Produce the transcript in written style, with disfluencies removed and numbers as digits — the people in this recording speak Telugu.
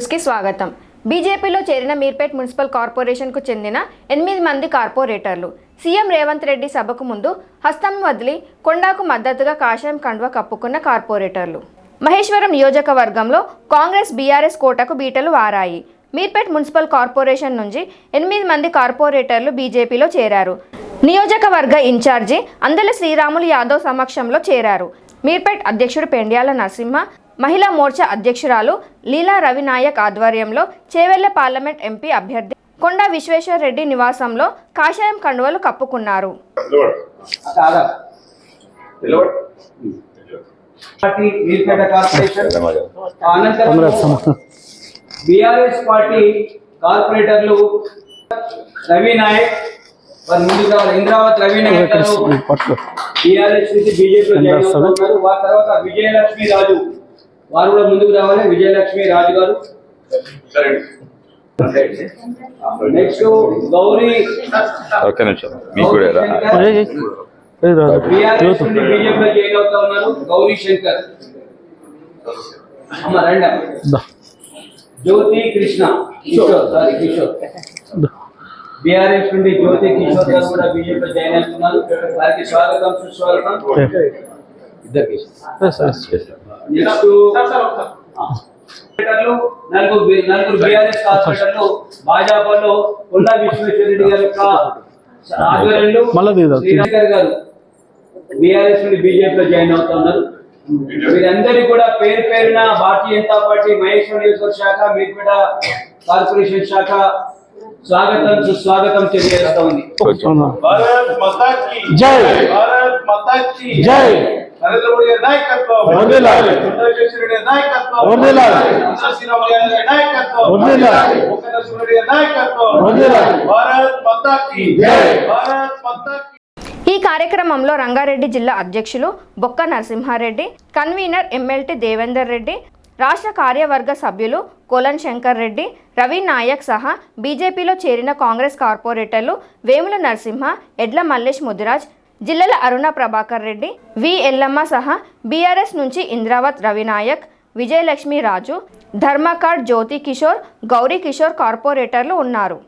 న్యూస్కి స్వాగతం. బీజేపీలో చేరిన మీర్పేట్ మున్సిపల్ కార్పొరేషన్కు చెందిన 8 మంది కార్పొరేటర్లు సీఎం రేవంత్ రెడ్డి సభకు ముందు హస్తం వదిలి కొండాకు మద్దతుగా కాషాయం కండువా కప్పుకున్న కార్పొరేటర్లు. మహేశ్వరం నియోజకవర్గంలో కాంగ్రెస్ బీఆర్ఎస్ కోటకు బీటలు వారాయి. మీర్పేట్ మున్సిపల్ కార్పొరేషన్ నుంచి 8 మంది కార్పొరేటర్లు బీజేపీలో చేరారు. నియోజకవర్గ ఇన్ఛార్జి అందల శ్రీరాములు యాదవ్ సమక్షంలో చేరారు. మీర్పేట్ అధ్యక్షుడు పెండ్యాల నరసింహ, మహిళా మోర్చా అధ్యక్షురాలు లీలా రవినాయక్ ఆధ్వర్యంలో చేవెళ్ల పార్లమెంట్ ఎంపీ అభ్యర్థి కొండా విశ్వేశ్వర్ రెడ్డి నివాసంలో కాషాయం కండువలు కప్పుకున్నారు. బీఆర్ఎస్ పార్టీ కార్పొరేటర్లు రవినాయక్ ఇంద్రావత్ రవినాయక్ బీఆర్ఎస్ నుంచి బీజేపీలో జాయిన్ అవుతున్నారు. వారి తర్వాత విజయలక్ష్మి రాజు వారు కూడా ముందుకు రావాలి. విజయలక్ష్మి రాజు గారు. నెక్స్ట్ గౌరీ బీఆర్ఎస్ నుండి బీజేపీలో జాయిన్ అవుతా ఉన్నారు. గౌరీ శంకర్. జ్యోతి కృష్ణ కిషోర్ బీఆర్ఎస్ నుండి జ్యోతి కిషోర్ గారు కూడా బీజేపీలో జాయిన్ అవుతున్నారు. వారికి స్వాగతం సుస్వాగతం. నలుగురు బీఆర్ఎస్ కార్పొరేటర్లు భాజపాలో కొండా విశ్వేశ్వర రెడ్డి గారి యొక్క ఆధ్వర్యంలో శ్రీశంకర్ గారు బీఆర్ఎస్ నుండి బీజేపీలో జాయిన్ అవుతున్నారు. వీరందరికీ కూడా పేరు పేరున భారతీయ జనతా పార్టీ మహేశ్వర నియోజకవర్గ శాఖ, మీర్పేట కార్పొరేషన్ శాఖ స్వాగతం సుస్వాగతం తెలియజేస్తా ఉంది. భారత్ మాతా కీ జై. భారత్ మాతా కీ జై. నరేంద్ర మోడీ గారి నాయకత్వం వర్ధిల్లాలి. కొండా విశ్వేశ్వర రెడ్డి గారి నాయకత్వం వర్ధిల్లాలి. శ్రీరాములు గారి నాయకత్వం వర్ధిల్లాలి. కొండా విశ్వేశ్వర రెడ్డి గారి నాయకత్వం వర్ధిల్లాలి. భారత్ మాతా కీ జై. భారత్ మాతా కీ. ఈ కార్యక్రమంలో రంగారెడ్డి జిల్లా అధ్యక్షులు బొక్క నరసింహారెడ్డి, కన్వీనర్ ఎమ్మెల్టీ దేవేందర్ రెడ్డి, రాష్ట్ర కార్యవర్గ సభ్యులు కోలన్ శంకర్ రెడ్డి, రవి నాయక్ సహా బీజేపీలో చేరిన కాంగ్రెస్ కార్పొరేటర్లు వేముల నరసింహ, ఎడ్ల మల్లేష్ ముదిరాజ్, జిల్లల అరుణ ప్రభాకర్ రెడ్డి, వి ఎల్లమ్మ సహా బీఆర్ఎస్ నుంచి ఇంద్రావత్ రవినాయక్, విజయలక్ష్మి రాజు, ధర్మకాడ్ జ్యోతి కిషోర్, గౌరీ కిషోర్ కార్పొరేటర్లు ఉన్నారు.